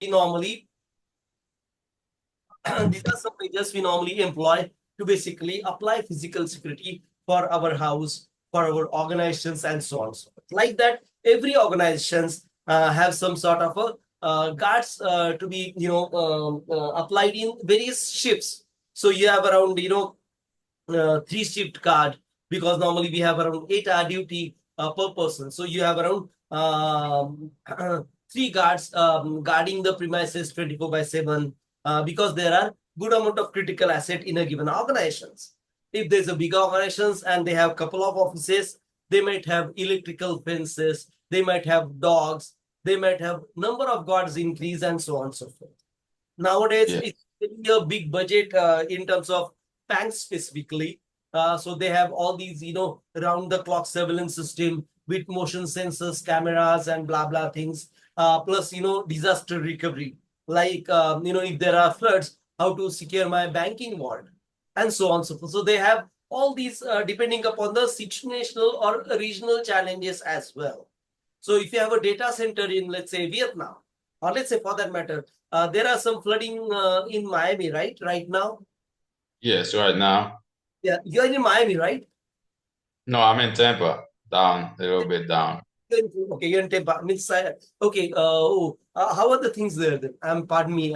we normally these are some measures we normally employ to basically apply physical security for our house, for our organizations, and so on. So like that, every organizations have some sort of a guards to be applied in various shifts. So you have around three shift guard, because normally we have around 8 hour duty per person. So you have around three guards guarding the premises 24/7, because there are good amount of critical asset in a given organizations. If there's a big organizations and they have a couple of offices, they might have electrical fences, they might have dogs, they might have number of guards increase, and so on and so forth. Nowadays, Yeah. it's a big budget in terms of banks specifically. So they have all these, round the clock surveillance system with motion sensors, cameras, and blah blah things. Plus, disaster recovery, like if there are floods, how to secure my banking vault, and so on and so forth. So they have all these depending upon the situational or regional challenges as well. So if you have a data center in, let's say, Vietnam, or let's say for that matter, there are some flooding in Miami, right? Right now. Yes, right now. Yeah, you're in Miami, right? No, I'm in Tampa, down a little bit down. Okay, you're in Tampa. Means, okay. How are the things there then? Pardon me.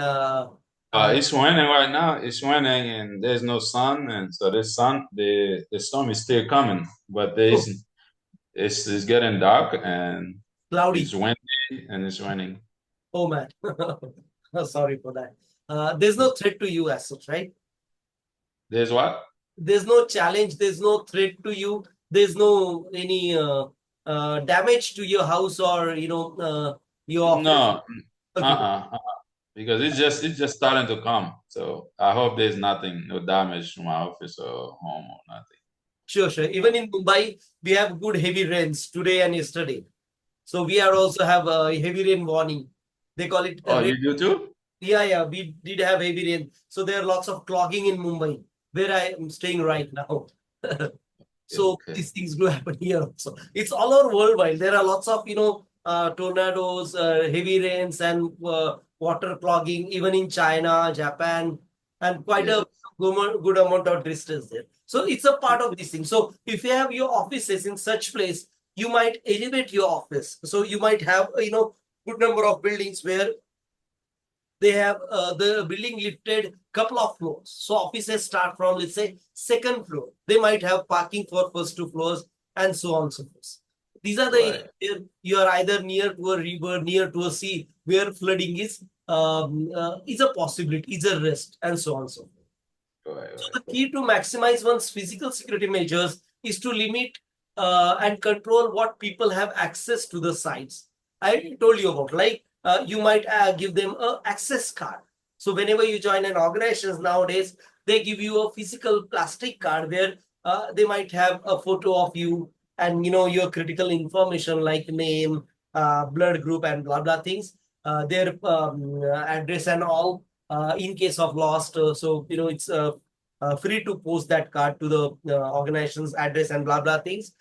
It's raining right now. It's raining and there's no sun, and so the storm is still coming, but Oh, it's getting dark and it's cloudy. windy and it's raining. Oh man. Sorry for that. There's no threat to you as such, right? There's what? There's no challenge. There's no threat to you. There's no any damage to your house or your office. No, Okay. uh-uh, because it's just starting to come. So I hope there's nothing, no damage to my office or home or nothing. Sure, sure. Even in Mumbai, we have good heavy rains today and yesterday. So we are also have a heavy rain warning. They call it a Oh, rain. you do too? Yeah, yeah. We did have heavy rain. So there are lots of clogging in Mumbai, where I am staying right now. So Okay. these things do happen here also. It's all over worldwide. There are lots of tornadoes, heavy rains, and water clogging, even in China, Japan, and quite Yeah. a good amount of distance there. So it's a part of this thing. So if you have your offices in such place, you might elevate your office. So you might have good number of buildings where they have the building lifted couple of floors. So offices start from, let's say, second floor. They might have parking for first two floors, and so on and so forth. These are the areas Right. where you are either near to a river, near to a sea, where flooding is a possibility, is a risk, and so on and so forth. Right. So Right. the key to maximize one's physical security measures is to limit and control what people have access to the sites. I told you about, like you might give them a access card. So whenever you join an organization nowadays, they give you a physical plastic card where they might have a photo of you and your critical information like name, blood group, and blah blah things, their address and all, in case of lost. So it's free to post that card to the organization's address and blah blah things.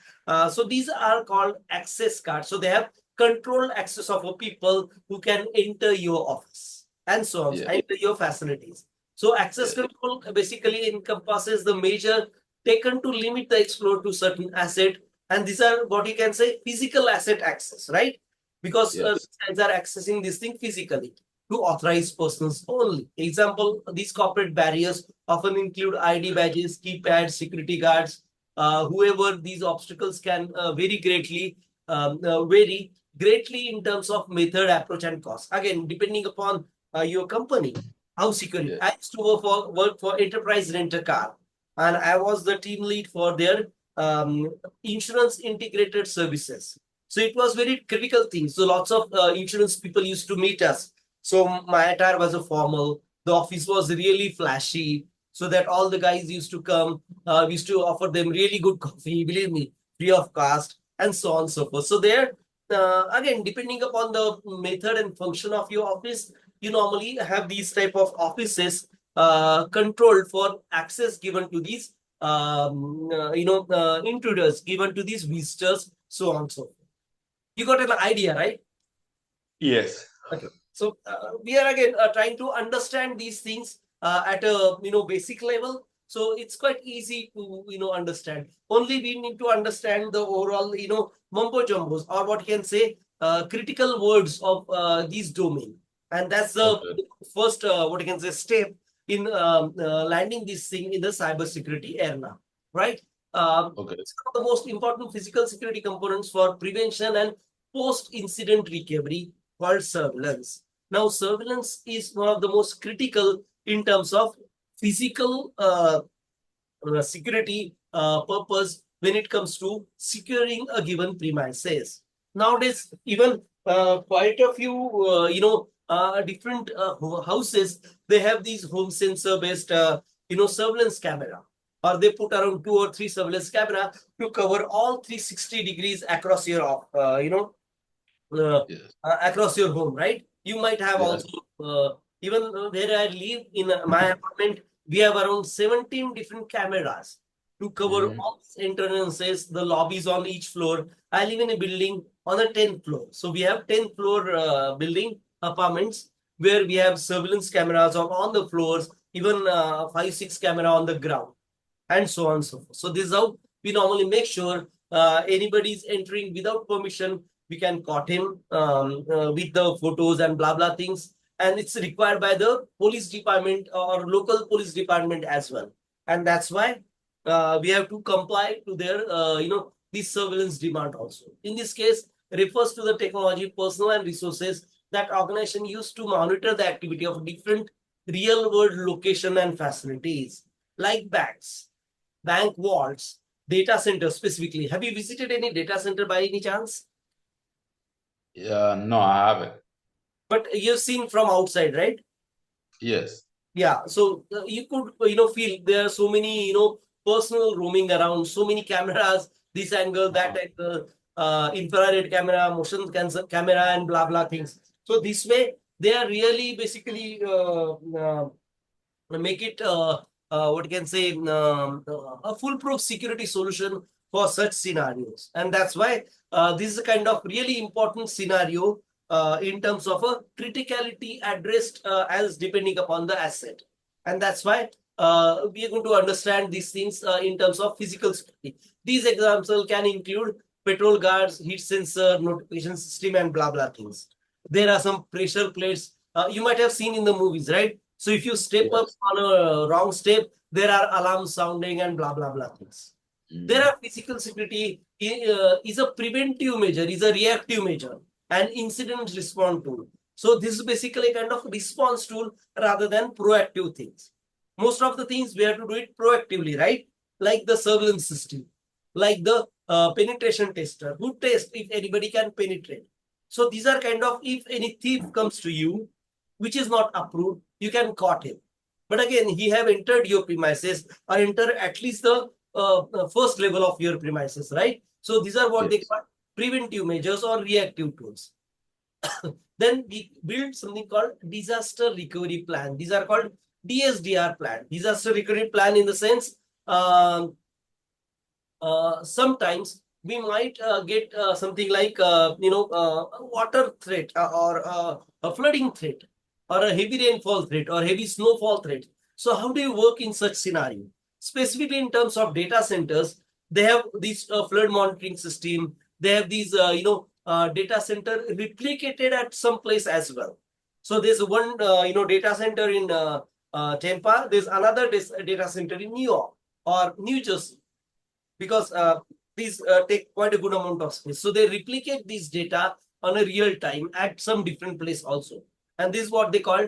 So these are called access cards. So they have controlled access of people who can enter your office and so on, Yeah. enter your facilities. So access Yeah. control basically encompasses the measure taken to limit the explorer to certain asset, and these are what you can say physical asset access, right? Because Yes. these guys are accessing this thing physically to authorized persons only. Example, these corporate barriers often include ID badges, keypads, security guards. Whoever these obstacles can vary greatly in terms of method, approach, and cost. Again, depending upon your company, how secure it. Yeah. I used to work for Enterprise Rent a Car, and I was the team lead for their insurance integrated services. So it was very critical thing. So lots of insurance people used to meet us. So my attire was a formal. The office was really flashy, so that all the guys used to come. We used to offer them really good coffee, believe me, free of cost, and so on and so forth. So there, again, depending upon the method and function of your office, you normally have these type of offices controlled for access given to these intruders, given to these visitors, so on and so forth. You got an idea, right? Yes. Okay. So we are again trying to understand these things at a basic level. So it's quite easy to understand. Only we need to understand the overall mumbo jumbos, or what you can say critical words of these domain, and that's the Okay. first what you can say step in landing this thing in the cybersecurity era, right? Okay. It's one of the most important physical security components for prevention and post-incident recovery called surveillance. Now, surveillance is one of the most critical in terms of physical security purpose when it comes to securing a given premises. Nowadays, even quite a few, different houses, they have these home sensor based, surveillance camera, or they put around 2 or 3 surveillance camera to cover all 360 degrees across your, uh, Yes. across your home, right? You might have Yeah. also, even where I live in my apartment, we have around 17 different cameras to cover Hmm. all the entrances, the lobbies on each floor. I live in a building on the 10th floor. So we have 10th floor building apartments where we have surveillance cameras on the floors, even 5, 6 camera on the ground, and so on and so forth. So this is how we normally make sure anybody is entering without permission, we can caught him with the photos and blah blah things. And it's required by the police department or local police department as well. And that's why we have to comply to their, this surveillance demand also. In this case, refers to the technology, personnel, and resources that organization use to monitor the activity of different real world location and facilities like banks, bank vaults, data centers specifically. Have you visited any data center by any chance? Yeah. No, I haven't. But you've seen from outside, right? Yes. Yeah. So you could, feel there are so many, personal roaming around, so many cameras, this angle, that Uh-huh. angle, infrared camera, motion camera, and blah, blah things. So this way, they are really basically make it what you can say a foolproof security solution for such scenarios. And that's why this is a kind of really important scenario in terms of a criticality addressed as depending upon the asset. And that's why we are going to understand these things in terms of physical security. These examples can include petrol guards, heat sensor, notification system, and blah blah things. There are some pressure plates you might have seen in the movies, right? So if you step up Yes. on a wrong step, there are alarms sounding and blah blah blah things. There Hmm. are physical security is a preventive measure, is a reactive measure, an incident response tool. So this is basically a kind of response tool rather than proactive things. Most of the things we have to do it proactively, right? Like the surveillance system, like the penetration tester who test if anybody can penetrate. So these are kind of, if any thief comes to you, which is not approved, you can caught him. But again, he have entered your premises or enter at least the first level of your premises, right? So these are what they Yes. call preventive measures or reactive tools. Then we build something called disaster recovery plan. These are called DSDR plan. Disaster recovery plan in the sense, um, sometimes we might get something like water threat or a flooding threat or a heavy rainfall threat or heavy snowfall threat. So how do you work in such scenario? Specifically in terms of data centers, they have this flood monitoring system. They have these data center replicated at some place as well. So there's one data center in Tampa. There's another data center in New York or New Jersey, because these take quite a good amount of space. So they replicate these data on a real time at some different place also. And this is what they call,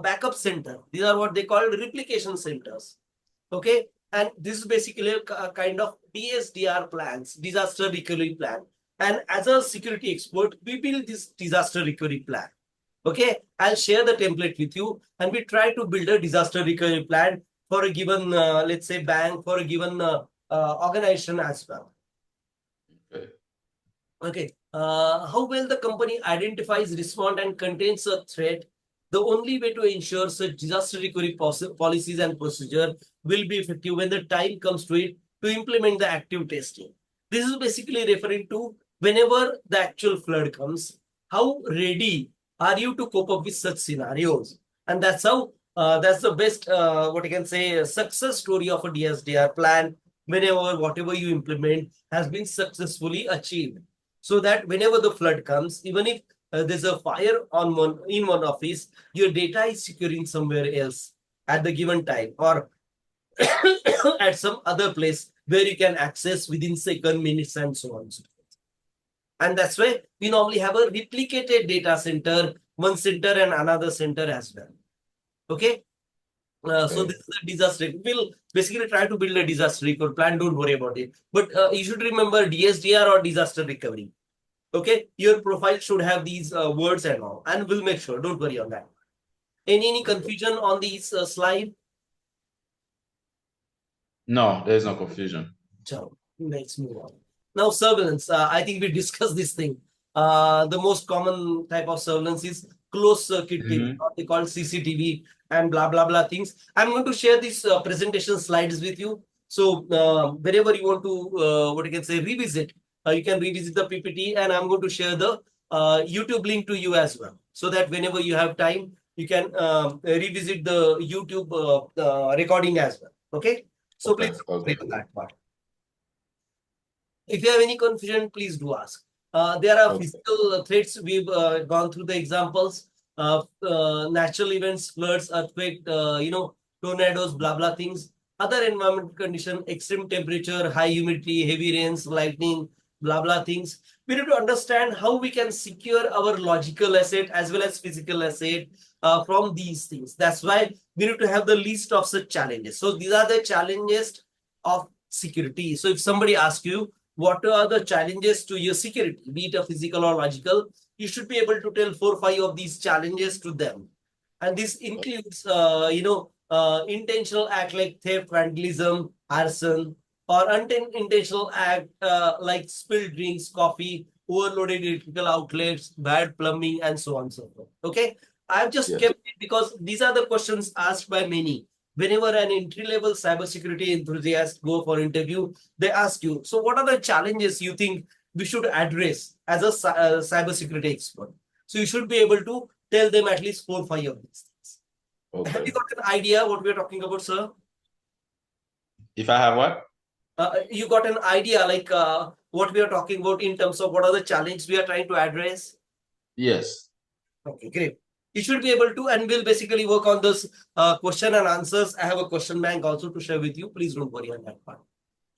backup center. These are what they call replication centers. Okay. And this is basically a kind of DSDR plans, disaster recovery plan. And as a security expert, we build this disaster recovery plan. Okay, I'll share the template with you, and we try to build a disaster recovery plan for a given, let's say, bank, for a given organization as well. Okay. Okay, how well the company identifies, responds, and contains a threat. The only way to ensure such disaster recovery policies and procedure will be effective when the time comes to it to implement the active testing. This is basically referring to whenever the actual flood comes, how ready are you to cope up with such scenarios? And that's how that's the best what you can say success story of a DSDR plan. Whenever whatever you implement has been successfully achieved, so that whenever the flood comes, even if there's a fire on one in one office, your data is securing somewhere else at the given time, or at some other place where you can access within second, minutes, and so on. And that's why we normally have a replicated data center, one center and another center as well. Okay. So Okay. this is a disaster. We'll basically try to build a disaster recovery plan. Don't worry about it. But you should remember DSDR or disaster recovery. Okay. Your profile should have these words and all. And we'll make sure. Don't worry on that. Any confusion on these slide? No, there's no confusion. So let's move on. Now, surveillance. I think we discussed this thing. The most common type of surveillance is closed circuit TV, Mm-hmm. or they call CCTV and blah blah blah things. I'm going to share these presentation slides with you. So wherever you want to, what you can say, revisit, you can revisit the PPT, and I'm going to share the YouTube link to you as well, so that whenever you have time, you can revisit the YouTube recording as well. Okay. So Okay. please Okay. read that part. If you have any confusion, please do ask. There are Okay. physical threats. We've gone through the examples. Natural events, floods, earthquake, tornadoes, blah blah things. Other environmental condition, extreme temperature, high humidity, heavy rains, lightning, blah blah things. We need to understand how we can secure our logical asset as well as physical asset from these things. That's why we need to have the list of such challenges. So these are the challenges of security. So if somebody asks you, what are the challenges to your security, be it a physical or logical, you should be able to tell 4 or 5 of these challenges to them. And this includes, intentional act like theft, vandalism, arson, or unintentional act like spilled drinks, coffee, overloaded electrical outlets, bad plumbing, and so on and so forth. Okay. I've just Yes. kept it because these are the questions asked by many. Whenever an entry-level cybersecurity enthusiast go for interview, they ask you, so what are the challenges you think we should address as a cybersecurity expert? So you should be able to tell them at least 4 or 5 of these things. Have you Okay. got an idea what we're talking about, sir? If I have what? You got an idea like what we are talking about in terms of what are the challenges we are trying to address? Yes. Okay, great. You should be able to, and we'll basically work on this question and answers. I have a question bank also to share with you. Please don't worry on that part.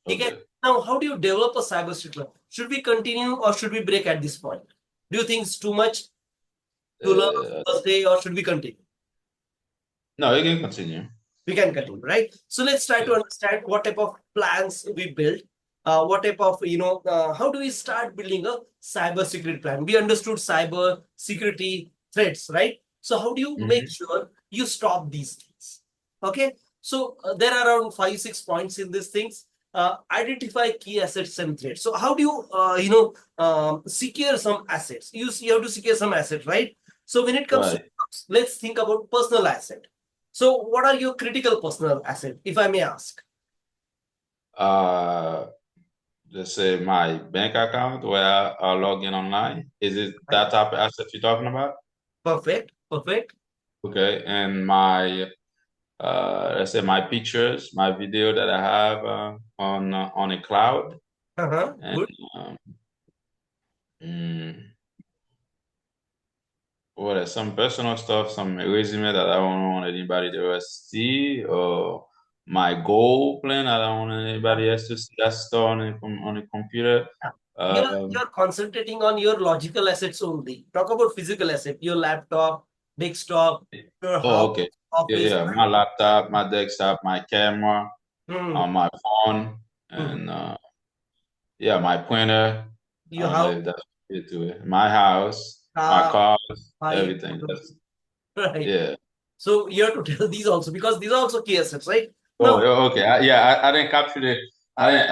Okay. Okay. Now, how do you develop a cybersecurity? Should we continue or should we break at this point? Do you think it's too much to learn on Uh, the first day, or should we continue? no, you can continue. We can continue, right? So let's try to Yeah. understand what type of plans we build. What type of, how do we start building a cybersecurity plan? We understood cyber security threats, right? So how do you make Mm-hmm. sure you stop these things? Okay. So there are around 5, 6 points in these things. Identify key assets and threats. So how do you, secure some assets? You have to secure some assets, right? So when it comes to, Right. let's think about personal asset. So what are your critical personal assets, if I may ask? Uh, let's say my bank account where I log in online. Is it Right. that type of asset you're talking about? Perfect, perfect. Okay. And my let's say my pictures, my video that I have on a cloud, and Good. um, mm, what are some personal stuff, some resume that I don't want anybody to see, or my goal plan I don't want anybody else to see. That's stored on a computer. You're concentrating on your logical assets only. Talk about physical asset, your laptop, desktop, your Oh, house, okay. Yeah, office, yeah. right? My laptop, my desktop, my camera, Hmm. my phone, Hmm. and yeah, my printer. I Your don't know house, if that's it to it. My house, my car, cars, bike, everything. That's right? yeah. So you have to tell these also, because these are also key assets, right? Oh, Now, yeah, okay. I didn't capture the. I didn't.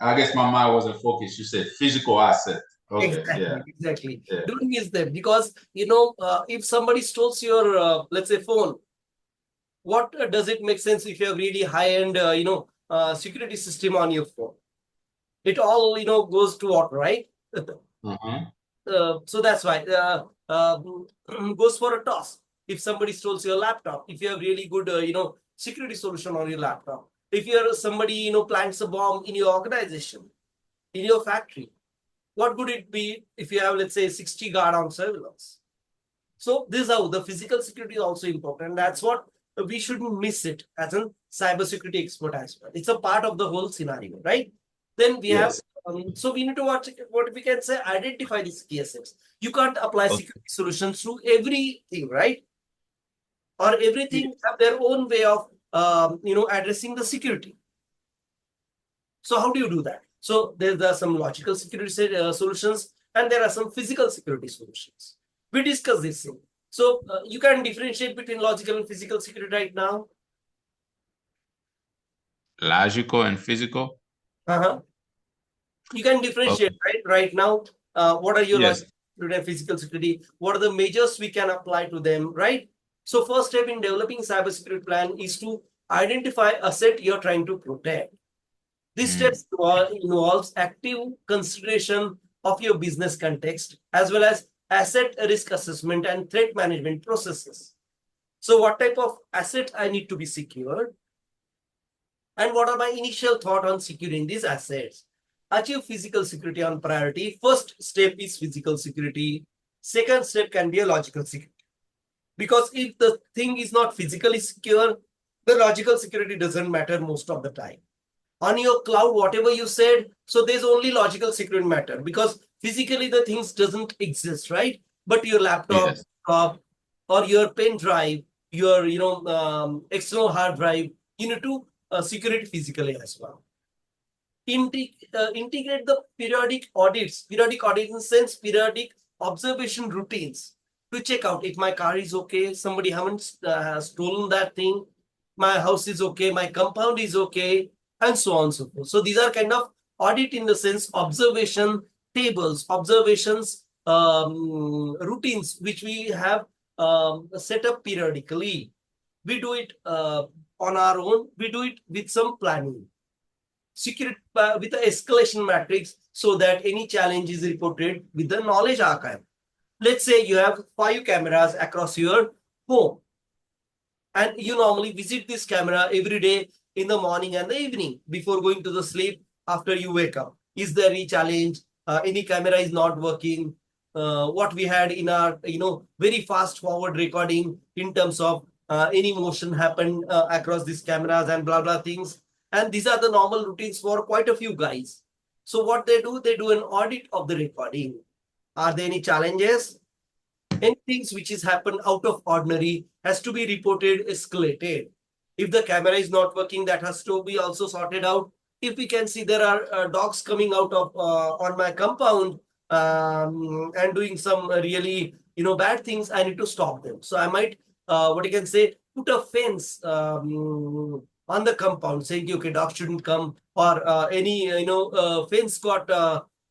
I guess my mind wasn't focused. You said physical asset. Okay. Yeah. exactly, exactly. Yeah. Don't miss them, because if somebody steals your let's say phone, what does it make sense if you have really high-end security system on your phone? It all goes to water, right? Uh-huh. So that's why goes for a toss. If somebody steals your laptop, if you have really good security solution on your laptop, if you're somebody plants a bomb in your organization, in your factory, what would it be if you have, let's say, 60 guard on surveillance? So this is how the physical security is also important. That's what we shouldn't miss it as a cybersecurity expert as well. It's a part of the whole scenario, right? Then we have Yes. so we need to watch what we can say, identify these key assets. You can't apply Okay. security solutions to everything, right? Or Yeah. everything have their own way of addressing the security. So how do you do that? So there are some logical security solutions and there are some physical security solutions. We discuss this thing. So you can differentiate between logical and physical security right now. Logical and physical. Uh-huh. You can differentiate, Okay. right? Right now, what are your Yes. logical security and physical security? What are the measures we can apply to them, right? So first step in developing cybersecurity plan is to identify asset you're trying to protect. This step Mm. involves active consideration of your business context as well as asset risk assessment and threat management processes. So what type of asset I need to be secured and what are my initial thought on securing these assets? Achieve physical security on priority. First step is physical security. Second step can be a logical security. Because if the thing is not physically secure, the logical security doesn't matter most of the time. On your cloud, whatever you said, so there's only logical security matter because physically the things doesn't exist, right? But your laptop Yes. or your pen drive, your external hard drive, you need to secure it physically as well. Integrate the periodic audit in the sense periodic observation routines to check out if my car is okay, somebody haven't stolen that thing, my house is okay, my compound is okay, and so on and so forth. So these are kind of audit in the sense observation tables, observations routines which we have set up periodically. We do it on our own. We do it with some planning security with the escalation matrix so that any challenge is reported with the knowledge archive. Let's say you have 5 cameras across your home and you normally visit this camera every day in the morning and the evening before going to the sleep after you wake up. Is there any challenge? Any camera is not working? What we had in our very fast forward recording in terms of any motion happened across these cameras and blah blah things. And these are the normal routines for quite a few guys. So what they do an audit of the recording. Are there any challenges? Anything which is happened out of ordinary has to be reported, escalated. If the camera is not working, that has to be also sorted out. If we can see there are dogs coming out of on my compound and doing some really bad things, I need to stop them. So I might what you can say put a fence on the compound saying okay dogs shouldn't come or any fence got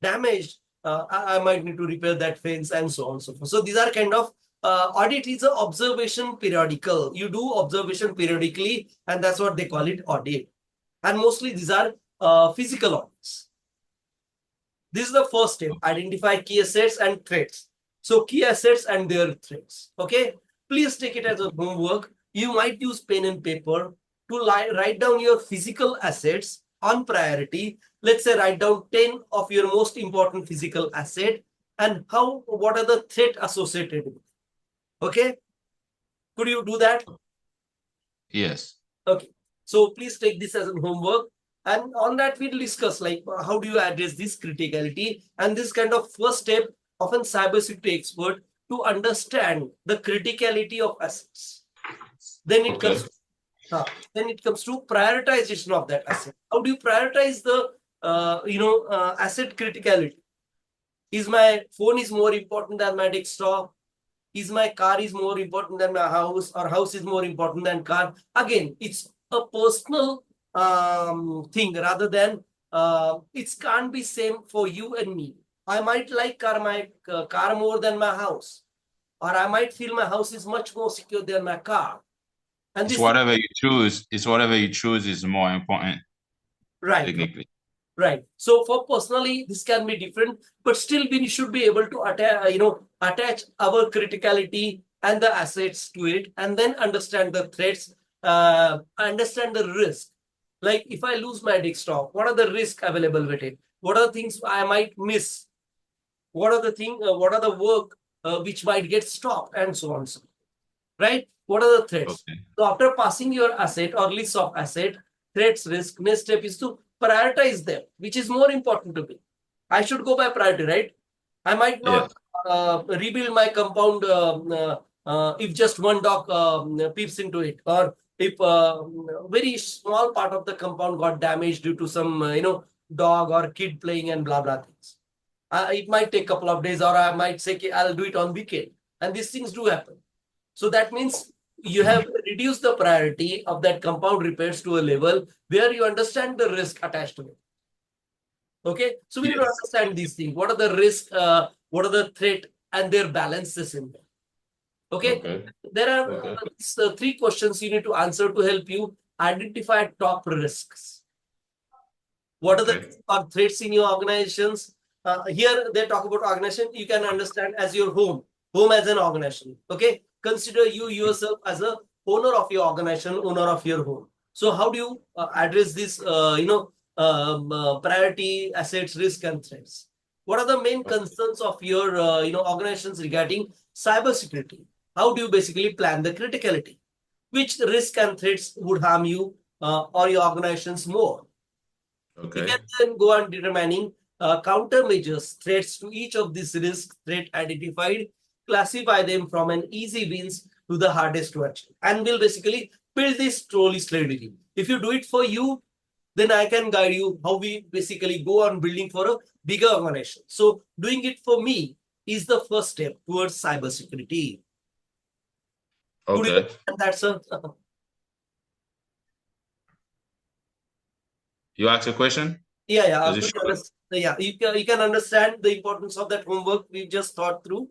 damaged. I might need to repair that fence and so on and so forth. So these are kind of audit is an observation periodical. You do observation periodically, and that's what they call it audit. And mostly these are physical audits. This is the first step. Identify key assets and threats. So key assets and their threats. Okay. Please take it as a homework. You might use pen and paper to write down your physical assets on priority. Let's say write down 10 of your most important physical asset and what are the threat associated with it. Okay. Could you do that? Yes. Okay. So please take this as a homework. And on that, we'll discuss like how do you address this criticality and this kind of first step of a cybersecurity expert to understand the criticality of assets. Then it Okay. comes then it comes to prioritization of that asset. How do you prioritize the asset criticality? Is my phone is more important than my desktop? Is my car is more important than my house or house is more important than car? Again, it's a personal thing rather than it can't be same for you and me. I might like my car more than my house, or I might feel my house is much more secure than my car. And It's this is whatever you choose. It's whatever you choose is more important, right. technically. Right. So for personally, this can be different, but still we should be able to attach our criticality and the assets to it, and then understand the threats, understand the risk. Like if I lose my desktop, what are the risks available with it? What are the things I might miss? What are the thing? What are the work which might get stopped, and so on. So right? What are the threats? Okay. So after passing your asset or list of asset, threats, risk, next step is to prioritize them, which is more important to me. I should go by priority, right? I might not Yes. rebuild my compound if just one dog peeps into it, or if very small part of the compound got damaged due to some dog or kid playing and blah blah things. It might take a couple of days, or I might say, "Okay, I'll do it on weekend," and these things do happen. So that means you have reduced the priority of that compound repairs to a level where you understand the risk attached to it. Okay, so we need to Yes. understand these things. What are the risks? What are the threat and their balances in there? Okay, Okay. there are Okay. three questions you need to answer to help you identify top risks. What are the Okay. threats in your organizations? Here they talk about organization. You can understand as your home as an organization. Okay, consider you yourself as a owner of your organization, owner of your home. So how do you address this? Priority, assets, risk, and threats. What are the main concerns of your organizations regarding cybersecurity? How do you basically plan the criticality? Which risk and threats would harm you or your organizations more? We can Okay. then go on determining countermeasures, threats to each of these risk threat identified, classify them from an easy wins to the hardest to achieve, and we'll basically build this trolley strategy. If you do it for you, then I can guide you how we basically go on building for a bigger organization. So doing it for me is the first step towards cybersecurity. Could you Okay. understand that, sir? You ask a question? Yeah, yeah. Is it Could you short? understand? Yeah, you can understand the importance of that homework we just thought through.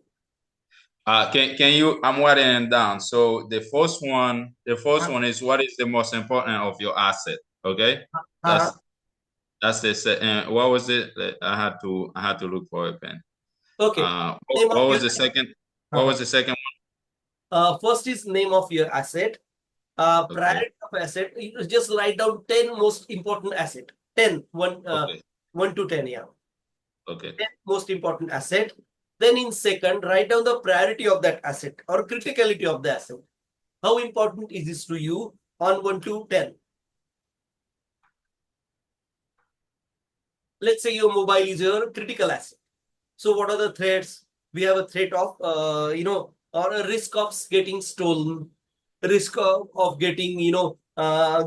Can you? I'm writing it down. So the first one is, what is the most important of your asset? Okay, Uh, that's the second. What was it? I had to look for a pen. okay. Name of What your was the second? What uh, was the second first is name of your asset. one? Okay. Priority of asset. You just write down 10 most important asset. 10, Okay. 1 to 10, yeah. Okay. 10 most important asset. Then in second, write down the priority of that asset or criticality of the asset. How important is this to you on 1 to 10? Let's say your mobile is your critical asset. So what are the threats? We have a threat of, or a risk of getting stolen, risk of getting,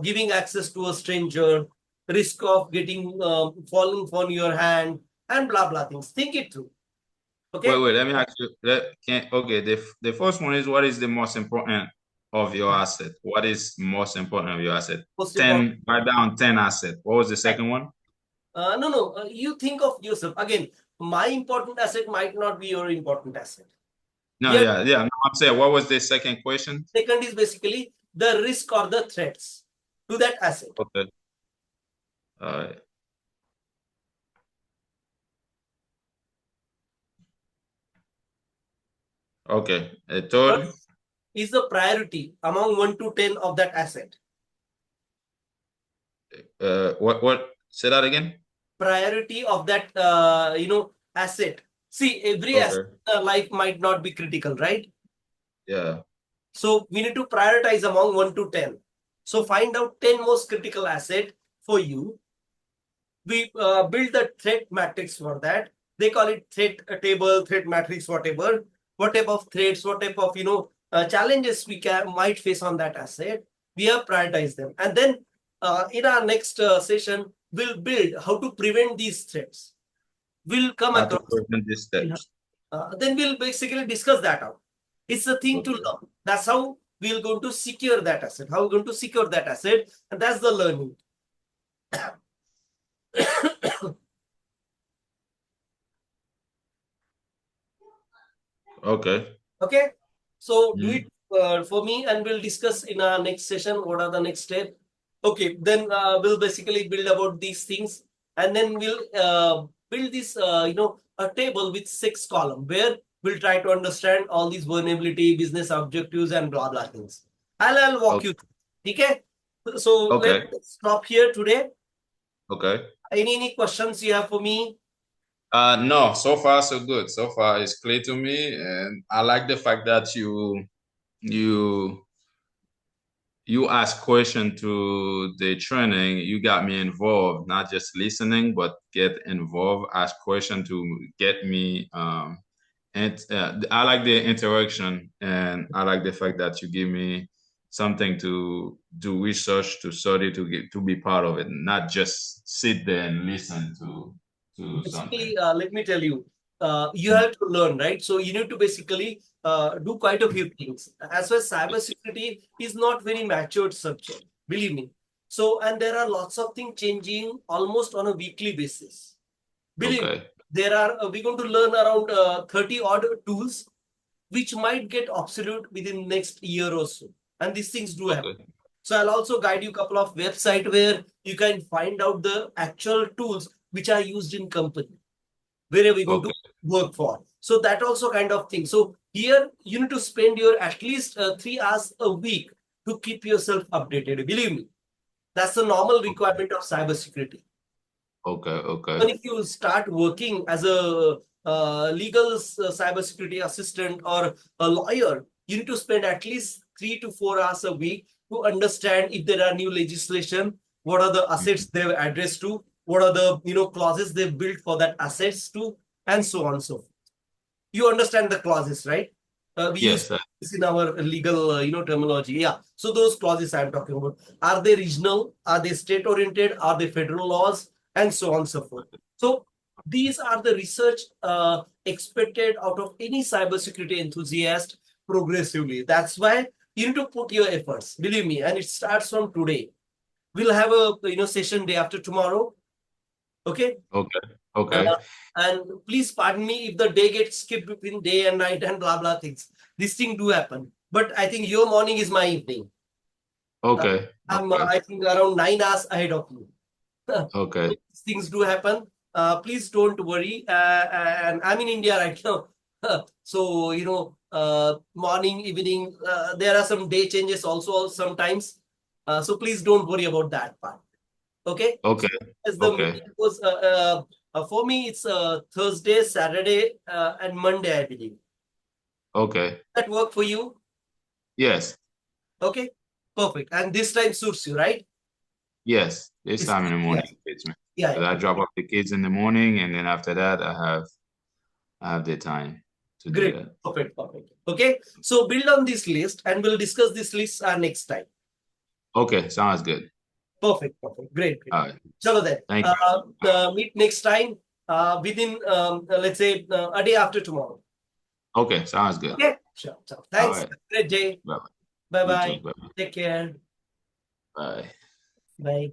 giving access to a stranger, risk of getting falling from your hand, and blah, blah things. Think it through. Okay? Wait. Let me ask you. Okay. The first one is, what is the most important of your asset? What is most important of your asset? Most important. 10. Write down 10 asset. What was the second one? No. You think of yourself. Again, my important asset might not be your important asset. No, Here, yeah. No, I'm saying, what was the second question? second is basically the risk or the threats to that asset. Okay. All right. Okay. A Third third. is the priority among 1 to 10 of that asset. What? Say that again. Priority of that asset. See, every asset Okay. life might not be critical, right? Yeah. So we need to prioritize among 1 to 10. So find out 10 most critical asset for you. We build the threat matrix for that. They call it threat table, threat matrix, whatever. What type of threats, what type of challenges we might face on that asset. We have prioritized them, and then in our next session, we'll build how to prevent these threats. We'll come How to across. prevent these steps. Then we'll basically discuss that out. It's a thing to Okay. learn. That's how we're going to secure that asset. How we're going to secure that asset, and that's the learning. Okay. Okay, so do it Mhm. for me, and we'll discuss in our next session what are the next steps. Okay, then we'll basically build about these things. and then we'll build this, a table with 6 columns where we'll try to understand all these vulnerability, business objectives, and blah blah things. I'll walk you through. Okay? So Okay. let's stop here today. Okay. Any questions you have for me? No, so far so good. So far it's clear to me, and I like the fact that you you ask question to the training. You got me involved, not just listening, but get involved, ask question to get me and I like the interaction, and I like the fact that you give me something to do research, to study, to be part of it, not just sit there and listen to something. Basically, let me tell you, you have to learn, right? So you need to basically do quite a few things. As well as cybersecurity is not very matured subject, believe me. So, and there are lots of things changing almost on a weekly basis. Believe me, Okay. there are, we're going to learn around 30 odd tools which might get obsolete within next year or so. And these things do happen. Okay. So I'll also guide you a couple of websites where you can find out the actual tools which are used in company, wherever we're going to Okay. work for. So that also kind of thing. So here you need to spend your at least 3 hours a week to keep yourself updated. Believe me, that's the normal requirement of cybersecurity. Okay. Okay. Even if you start working as a legal cybersecurity assistant or a lawyer, you need to spend at least 3 to 4 hours a week to understand if there are new legislation, what are the assets they've addressed to, what are the clauses they've built for that assets to, and so on and so forth. You understand the clauses, right? We use Yes. this in our legal, terminology. Yeah. So those clauses I'm talking about, are they regional? Are they state oriented? Are they federal laws? And so on and so forth. So these are the research expected out of any cybersecurity enthusiast progressively. That's why you need to put your efforts. Believe me, and it starts from today. We'll have a session day after tomorrow. Okay. Okay. Okay. Uh, and please pardon me if the day gets skipped between day and night and blah blah things. These things do happen. But I think your morning is my evening. Uh, Okay. I'm Okay. I think around 9 hours ahead of you. Okay. These things do happen. Please don't worry. And I'm in India right now. So morning, evening, there are some day changes also sometimes. So please don't worry about that part. Okay. Okay. As the Okay. meeting was for me, it's Thursday, Saturday, and Monday, I believe. Okay. That work for you? Yes. Okay, perfect. And this time suits you, right? Yes. This This time in time, the morning yes. fits me. Yeah, Because yeah. I drop off the kids in the morning, and then after that I have the time to do Great. that. Perfect, perfect. Okay, so build on this list, and we'll discuss this list next time. Okay. Sounds good. Perfect, perfect. Great, great. All right. Chalo then. Thank you. Meet next time within, let's say, a day after tomorrow. Okay. Sounds good. Okay, sure. So All thanks. right. Great day. Bye. Bye You too. bye. Bye. Take care. Bye. Bye.